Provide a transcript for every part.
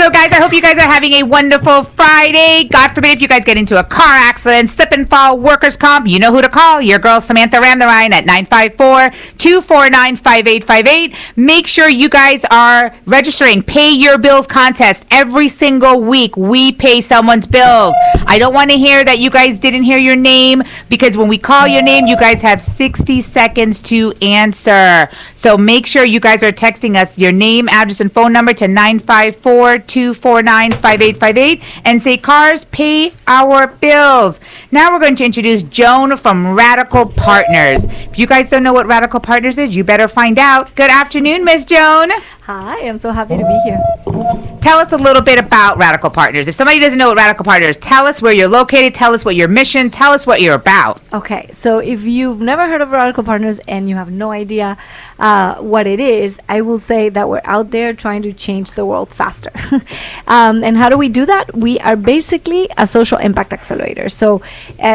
So, guys, I hope you guys are having a wonderful Friday. God forbid if you guys get into a car accident, slip and fall, workers' comp, you know who to call. Your girl, Samantha Ramnarine at 954-249-5858. Make sure you guys are registering Pay Your Bills contest. Every single week, we pay someone's bills. I don't want to hear that you guys didn't hear your name, because when we call your name, you guys have 60 seconds to answer. So make sure you guys are texting us your name, address, and phone number to 954-249-5858 and say, "C.A.R.S, pay our bills." Now we're going to introduce Joan from Radical Partners. If you guys don't know what Radical Partners is, you better find out. Good afternoon, Miss Joan. Hi, I'm so happy to be here. Tell us a little bit about Radical Partners. If somebody doesn't know what Radical Partners, tell us where you're located, tell us what your mission, tell us what you're about. Okay, so if you've never heard of Radical Partners and you have no idea what it is, I will say that we're out there trying to change the world faster. And how do we do that? We are basically a social impact accelerator. So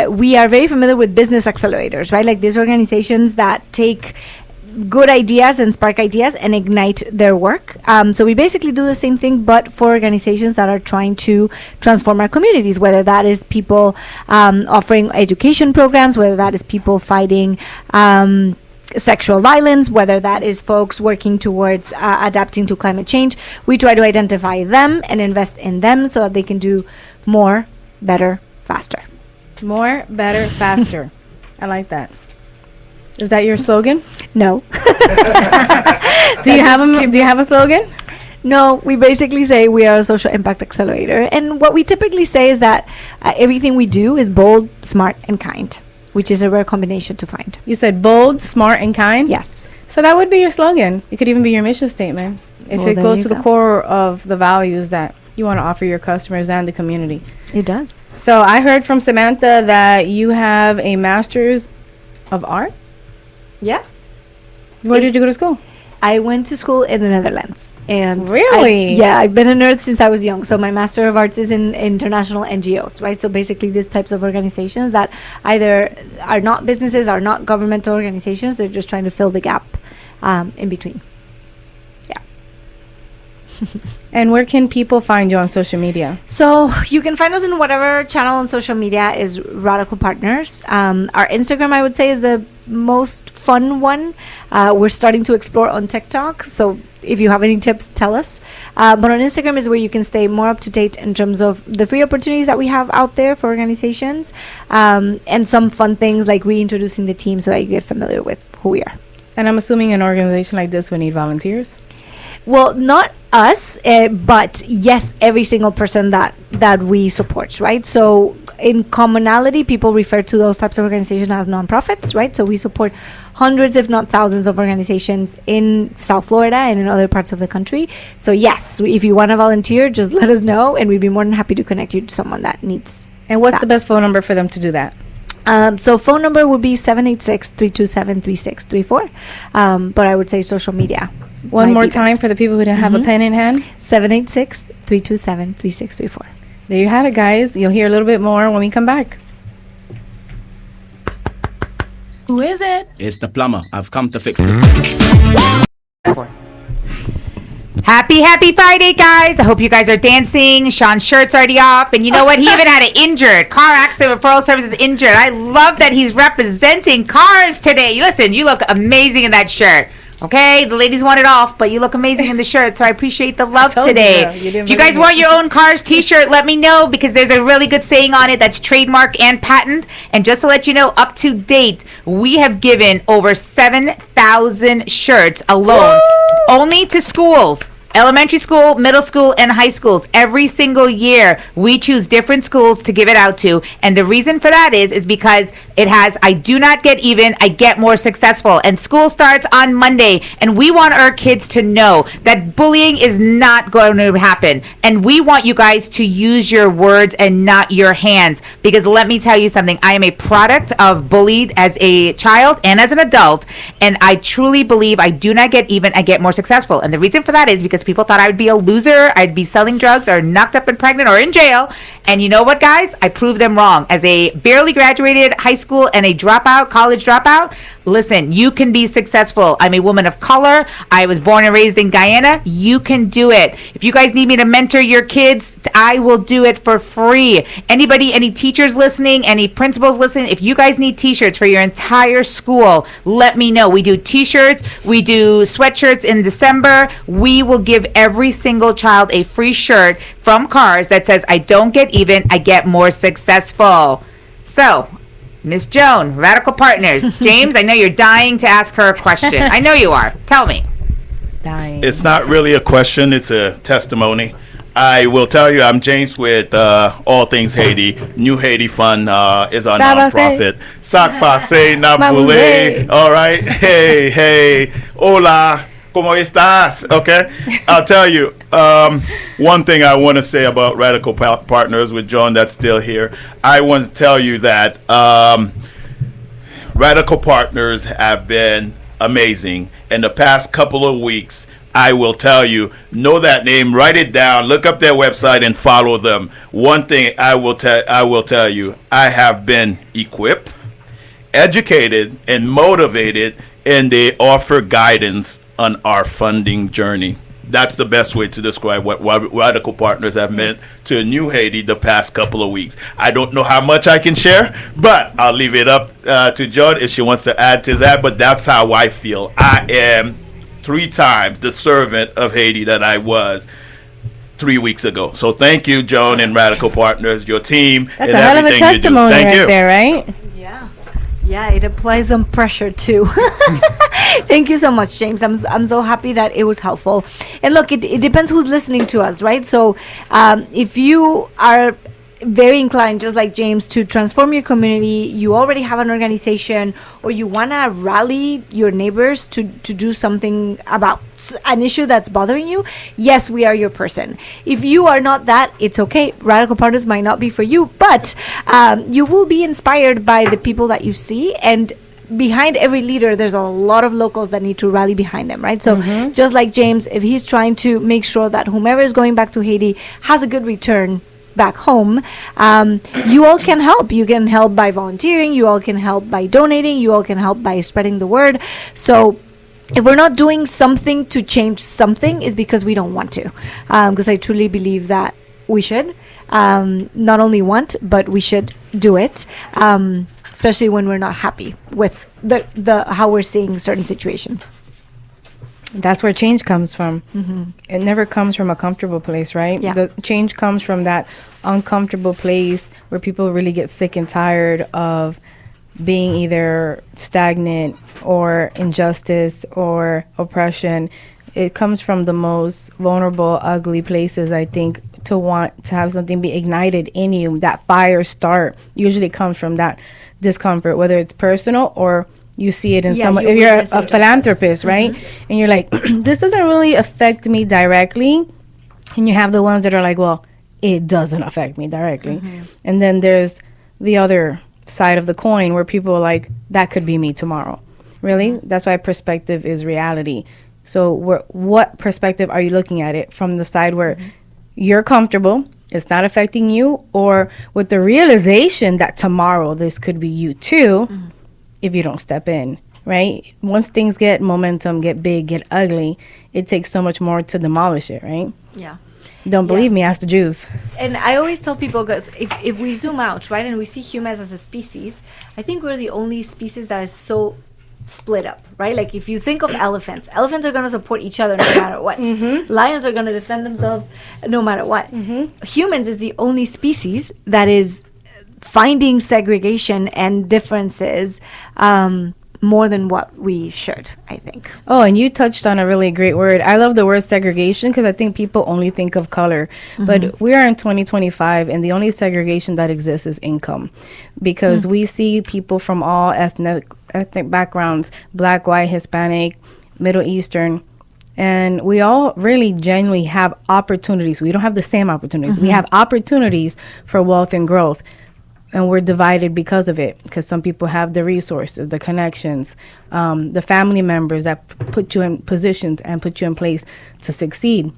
we are very familiar with business accelerators, right? Like these organizations that take good ideas and spark ideas and ignite their work. So we basically do the same thing, but for organizations that are trying to transform our communities, whether that is people offering education programs, whether that is people fighting sexual violence, whether that is folks working towards adapting to climate change. We try to identify them and invest in them so that they can do more, better, faster. More, better, faster. I like that. Is that your slogan? No. Do you have a slogan? No, we basically say we are a social impact accelerator. And what we typically say is that everything we do is bold, smart, and kind, which is a rare combination to find. You said bold, smart, and kind? Yes. So that would be your slogan. It could even be your mission statement if it goes to the core of the values that you want to offer your customers and the community. It does. So I heard from Samantha that you have a master's of art? Yeah. Where did you go to school? I went to school in the Netherlands. And really? I've been a nerd since I was young. So my Master of Arts is in international NGOs, right? So basically these types of organizations that either are not businesses, are not governmental organizations. They're just trying to fill the gap in between. Yeah. And where can people find you on social media? So you can find us in whatever channel on social media is Radical Partners. Our Instagram, I would say, is the most fun one. We're starting to explore on TikTok. So if you have any tips, tell us. But on Instagram is where you can stay more up to date in terms of the free opportunities that we have out there for organizations, and some fun things like reintroducing the team so that you get familiar with who we are. And I'm assuming an organization like this would need volunteers? Well, not us, but yes, every single person that we support, right? So in commonality, people refer to those types of organizations as nonprofits, right? So we support hundreds, if not thousands, of organizations in South Florida and in other parts of the country. So yes, if you want to volunteer, just let us know, and we'd be more than happy to connect you to someone that needs. And what's the best phone number for them to do that? So phone number would be 786-327-3634. But I would say social media. One more time for the people who don't have a pen in hand. 786-327-3634. There you have it, guys. You'll hear a little bit more when we come back. Who is it? It's the plumber. I've come to fix this. Happy Friday, guys. I hope you guys are dancing. Sean's shirt's already off. And you know what? He even had an injured car accident referral services injured. I love that he's representing C.A.R.S today. Listen, you look amazing in that shirt. Okay, the ladies want it off, but you look amazing in the shirt, so I appreciate the love today. If you guys want your own C.A.R.S t-shirt, let me know, because there's a really good saying on it that's trademark and patent. And just to let you know, up to date, we have given over 7,000 shirts alone, only to schools. Elementary school, middle school, and high schools. Every single year, we choose different schools to give it out to. And the reason for that is because it has, I do not get even, I get more successful. And school starts on Monday. And we want our kids to know that bullying is not going to happen. And we want you guys to use your words and not your hands. Because let me tell you something. I am a product of bullied as a child and as an adult. And I truly believe I do not get even, I get more successful. And the reason for that is because because people thought I would be a loser. I'd be selling drugs or knocked up and pregnant or in jail. And you know what, guys? I proved them wrong. As a barely graduated high school and a college dropout, listen, you can be successful. I'm a woman of color. I was born and raised in Guyana. You can do it. If you guys need me to mentor your kids, I will do it for free. Anybody, any teachers listening, any principals listening, if you guys need t-shirts for your entire school, let me know. We do t-shirts. We do sweatshirts in December. We will give every single child a free shirt from C.A.R.S that says, I don't get even, I get more successful. So, Miss Joan, Radical Partners. James, I know you're dying to ask her a question. I know you are. Tell me. Dying. It's not really a question. It's a testimony. I will tell you, I'm James with All Things Haiti. New Haiti Fund is our nonprofit. Sac Passe Naboule. All right. Hey. Hola. ¿Cómo estás? Okay. I'll tell you, one thing I want to say about Radical Partners with John that's still here. I want to tell you that Radical Partners have been amazing. In the past couple of weeks, I will tell you, know that name, write it down, look up their website and follow them. One thing I will tell you, I have been equipped, educated, and motivated, and they offer guidance on our funding journey. That's the best way to describe what Radical Partners have meant to New Haiti the past couple of weeks. I don't know how much I can share, but I'll leave it up to John if she wants to add to that. But that's how I feel. I am 3 times the servant of Haiti that I was 3 weeks ago. So thank you, Joan and Radical Partners, your team, That's and a hell of a everything you do. testimony Thank right you. there, right? Yeah, it applies some pressure too. Thank you so much, James. I'm so happy that it was helpful. And look, it depends who's listening to us, right? So if you are very inclined, just like James, to transform your community, you already have an organization, or you want to rally your neighbors to do something about an issue that's bothering you, yes, we are your person. If you are not that, it's okay. Radical Partners might not be for you, but you will be inspired by the people that you see, and behind every leader, there's a lot of locals that need to rally behind them, right? So just like James, if he's trying to make sure that whomever is going back to Haiti has a good return back home, you all can help. You can help by volunteering, you all can help by donating, you all can help by spreading the word. So if we're not doing something to change something, is because we don't want to, because I truly believe that we should not only want, but we should do it, especially when we're not happy with the how we're seeing certain situations. That's where change comes from. It never comes from a comfortable place, right? Yeah. The change comes from that uncomfortable place where people really get sick and tired of being either stagnant or injustice or oppression. It comes from the most vulnerable, ugly places, I think, to want to have something be ignited in you. That fire start usually comes from that discomfort, whether it's personal or you see it in someone. If you're a philanthropist, right? And you're like, this doesn't really affect me directly. And you have the ones that are like, well, it doesn't affect me directly. And then there's the other side of the coin where people are like, that could be me tomorrow. Really? That's why perspective is reality. So what perspective are you looking at it from? The side where you're comfortable, it's not affecting you, or with the realization that tomorrow this could be you too, if you don't step in, right? Once things get momentum, get big, get ugly, it takes so much more to demolish it, right? Yeah. Don't believe me, ask the Jews. And I always tell people, because if we zoom out, right, and we see humans as a species, I think we're the only species that is so split up, right? Like if you think of elephants are going to support each other no matter what. Lions are going to defend themselves no matter what. Humans is the only species that is finding segregation and differences more than what we should, I think. Oh, and you touched on a really great word. I love the word segregation because I think people only think of color. But we are in 2025, and the only segregation that exists is income, because we see people from all ethnic backgrounds, Black, white, Hispanic, Middle Eastern, and we all really genuinely have opportunities. We don't have the same opportunities. We have opportunities for wealth and growth. and we're divided because of it, because some people have the resources, the connections, the family members that put you in positions and put you in place to succeed.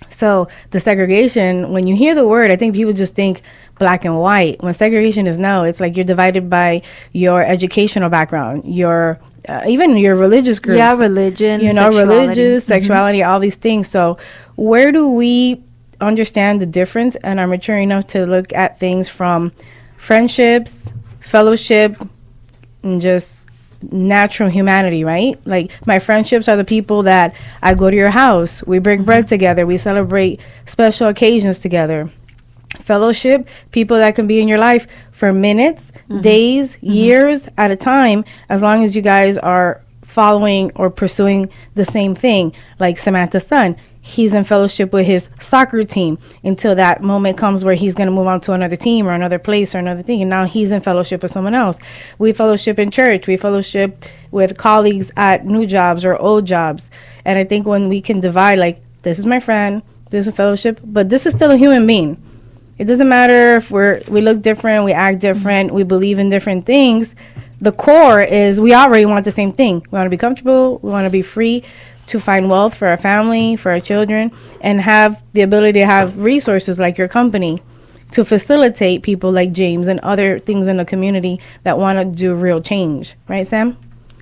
So the segregation, when you hear the word, I think people just think black and white. When segregation is no, it's like you're divided by your educational background, your even your religious groups. Yeah, religion, you know, sexuality. religious, sexuality, all these things. So where do we understand the difference and are mature enough to look at things from friendships, fellowship, and just natural humanity, right? Like my friendships are the people that I go to your house, we break bread together, we celebrate special occasions together. Fellowship, people that can be in your life for minutes, days, years at a time, as long as you guys are following or pursuing the same thing. Like Samantha's son, he's in fellowship with his soccer team until that moment comes where he's going to move on to another team or another place or another thing, and now he's in fellowship with someone else. We fellowship in church, we fellowship with colleagues at new jobs or old jobs. And I think when we can divide, like, this is my friend, this is a fellowship, but this is still a human being. It doesn't matter if we look different, we act different, we believe in different things. The core is we already want the same thing. We want to be comfortable, we want to be free to find wealth for our family, for our children, and have the ability to have resources like your company to facilitate people like James and other things in the community that want to do real change. Right, Sam?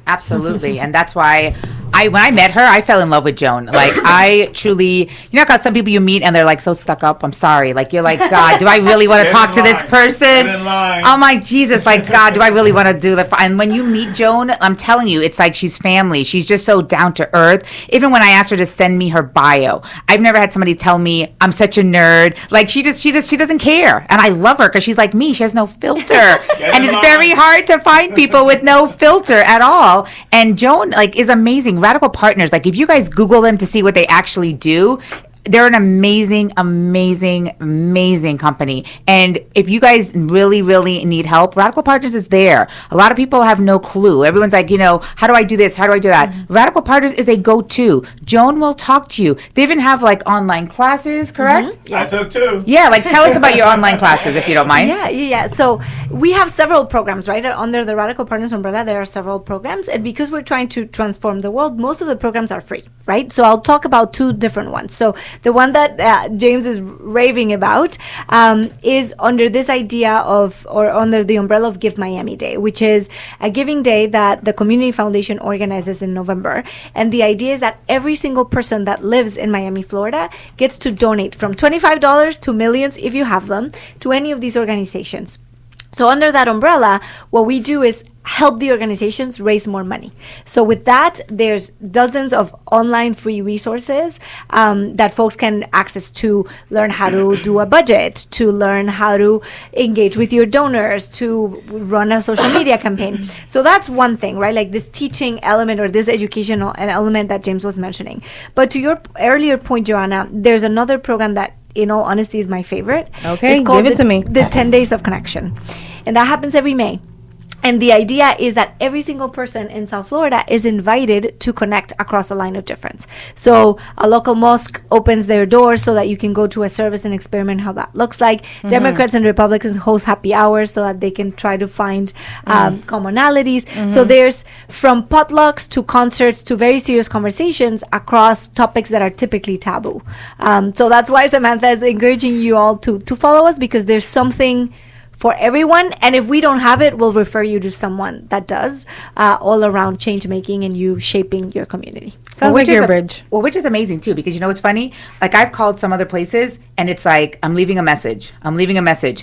Absolutely. And that's why when I met her, I fell in love with Joan. Like, I truly, you know, because some people you meet and they're like so stuck up. I'm sorry. Like, you're like, God, do I really want to talk to this person? I'm like, Jesus, like, God, do I really want to do that? And when you meet Joan, I'm telling you, it's like she's family. She's just so down to earth. Even when I asked her to send me her bio, I've never had somebody tell me I'm such a nerd. Like, she doesn't care. And I love her because she's like me. She has no filter. And it's very hard to find people with no filter at all. And Joan, like, is amazing. Radical Partners, like, if you guys Google them to see what they actually do, they're an amazing, amazing, amazing company. And if you guys really, really need help, Radical Partners is there. A lot of people have no clue. Everyone's like, you know, how do I do this? How do I do that? Radical Partners is a go-to. Joan will talk to you. They even have, like, online classes, correct? I took two. Yeah, like, tell us about your online classes, if you don't mind. Yeah. So we have several programs, right? Under the Radical Partners umbrella, there are several programs. And because we're trying to transform the world, most of the programs are free, right? So I'll talk about two different ones. So the one that James is raving about is under this idea of, or under the umbrella of Give Miami Day, which is a giving day that the Community Foundation organizes in November. And the idea is that every single person that lives in Miami, Florida, gets to donate from $25 to millions, if you have them, to any of these organizations. So under that umbrella, what we do is help the organizations raise more money. So with that, there's dozens of online free resources that folks can access to learn how to do a budget, to learn how to engage with your donors, to run a social media campaign. So that's one thing, right? Like this teaching element or this educational element that James was mentioning. But to your earlier point, Joanna, there's another program that, in all honesty, is my favorite. Okay, it's called give it to me. The 10 Days of Connection. And that happens every May. And the idea is that every single person in South Florida is invited to connect across a line of difference. So a local mosque opens their doors so that you can go to a service and experiment how that looks like. Democrats and Republicans host happy hours so that they can try to find commonalities. So there's from potlucks to concerts to very serious conversations across topics that are typically taboo. So that's why Samantha is encouraging you all to follow us, because there's something for everyone, and if we don't have it, we'll refer you to someone that does, all around change making and you shaping your community. Sounds like your bridge. Well, which is amazing too, because you know what's funny? Like, I've called some other places and it's like, I'm leaving a message.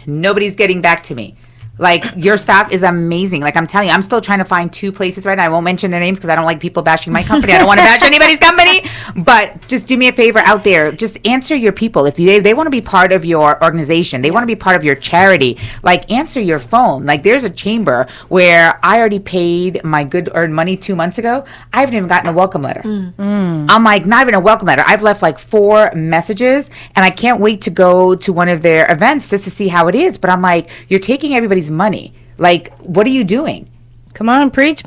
Nobody's getting back to me. Like, your staff is amazing. Like, I'm telling you, I'm still trying to find two places right now. I won't mention their names because I don't like people bashing my company. I don't want to bash anybody's company. But just do me a favor out there. Just answer your people. If they want to be part of your organization, they want to be part of your charity, like, answer your phone. Like, there's a chamber where I already paid my good earned money 2 months ago. I haven't even gotten a welcome letter. I'm like, not even a welcome letter. I've left like 4 messages, and I can't wait to go to one of their events just to see how it is. But I'm like, you're taking everybody's money. Like, what are you doing? Come on, preach.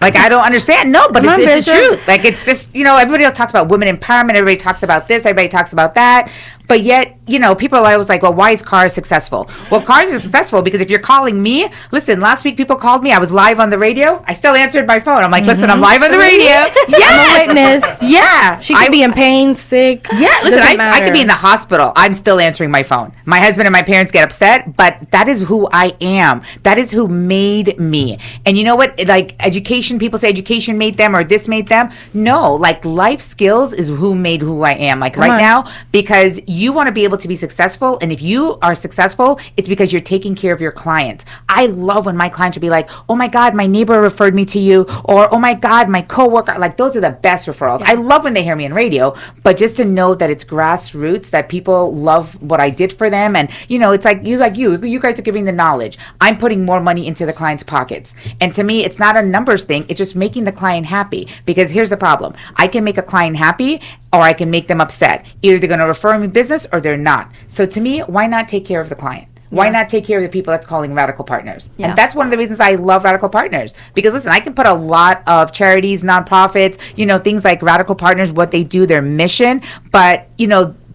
Like, I don't understand. No, but it's the truth. Like, it's just, you know, everybody else talks about women empowerment. Everybody talks about this. Everybody talks about that. But yet, people are always like, well, why is C.A.R.S successful? Well, C.A.R.S is successful because if you're calling me, listen, last week people called me. I was live on the radio. I still answered my phone. I'm like, listen, I'm live on the radio. I'm a witness. Yeah. She could be in pain, sick. Yeah, listen, I could be in the hospital. I'm still answering my phone. My husband and my parents get upset, but that is who I am. That is who made me. And you know what? Like education, people say education made them or this made them. No, like life skills is who made who I am. Like right now, because you want to be able to be successful. And if you are successful, it's because you're taking care of your clients. I love when my clients will be like, oh my God, my neighbor referred me to you. Or, oh my God, my coworker. Like those are the best referrals. I love when they hear me on radio, but just to know that it's grassroots, that people love what I did for them. And, it's like you guys are giving the knowledge. I'm putting more money into the client's pockets. And to me, it's not a numbers thing. It's just making the client happy. Because here's the problem. I can make a client happy or I can make them upset. Either they're going to refer me business or they're not. So to me, why not take care of the client? Why not take care of the people that's calling Radical Partners? And that's one of the reasons I love Radical Partners. Because listen, I can put a lot of charities, nonprofits, things like Radical Partners, what they do, their mission. But,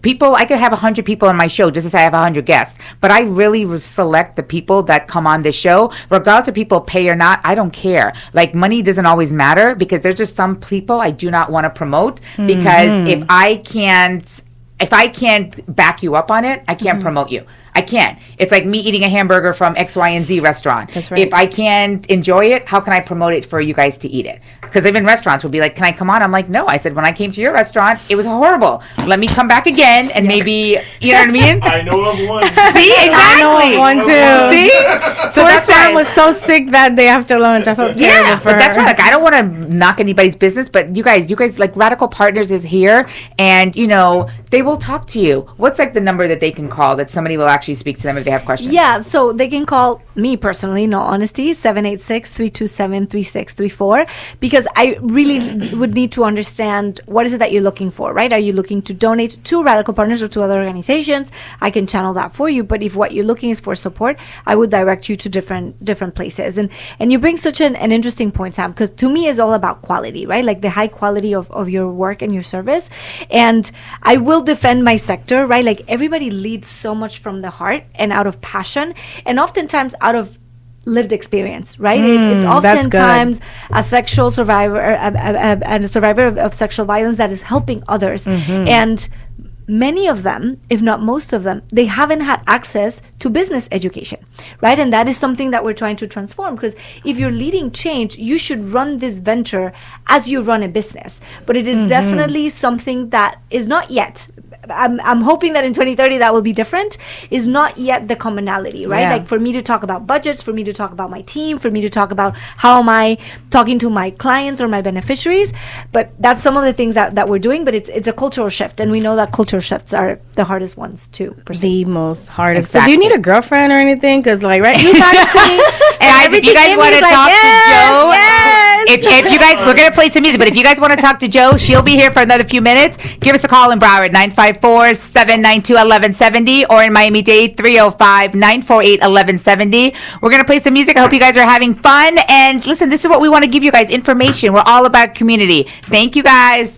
people, I could have 100 people on my show just as I have 100 guests. But I really select the people that come on this show. Regardless if people pay or not, I don't care. Like money doesn't always matter because there's just some people I do not want to promote. Because if I can't back you up on it, I can't promote you. I can't. It's like me eating a hamburger from X, Y, and Z restaurant. That's right. If I can't enjoy it, how can I promote it for you guys to eat it? Because even restaurants would be like, can I come on? I'm like, no. I said, when I came to your restaurant, it was horrible. Let me come back again and maybe, you know what I mean? I know of one. See, exactly. I know of one too. See? So First that's why one was so sick that day after lunch. I felt terrible for but that's her. why, like, I don't want to knock anybody's business, but you guys, like, Radical Partners is here, and they will talk to you. What's like the number that they can call that somebody will actually speak to them if they have questions? Yeah, so they can call me personally, no honesty, 786-327-3634, because I really would need to understand what is it that you're looking for, right? Are you looking to donate to Radical Partners or to other organizations? I can channel that for you, but if what you're looking is for support, I would direct you to different places. And you bring such an interesting point, Sam, because to me it's all about quality, right? Like the high quality of your work and your service. And I will defend my sector, right? Like everybody leads so much from the heart and out of passion, and oftentimes out of lived experience, right? It's oftentimes a sexual survivor and a survivor of sexual violence that is helping others. And many of them, if not most of them, they haven't had access to business education, right? And that is something that we're trying to transform, because if you're leading change, you should run this venture as you run a business. But it is definitely something that is not yet, I'm hoping that in 2030 that will be different, is not yet the commonality, right? Like for me to talk about budgets, for me to talk about my team, for me to talk about how am I talking to my clients or my beneficiaries. But that's some of the things that we're doing, but it's a cultural shift, and we know that cultural shifts are the hardest ones to pursue. The most hardest. Exactly. So do you need a girlfriend or anything? Because you talked to me. And if you guys want to talk to Joe, if you guys, we're going to play some music, but if you guys want to talk to Joe, she'll be here for another few minutes. Give us a call in Broward, 954-792-1170, or in Miami-Dade, 305-948-1170. We're going to play some music. I hope you guys are having fun. And listen, this is what we want to give you guys, information. We're all about community. Thank you, guys.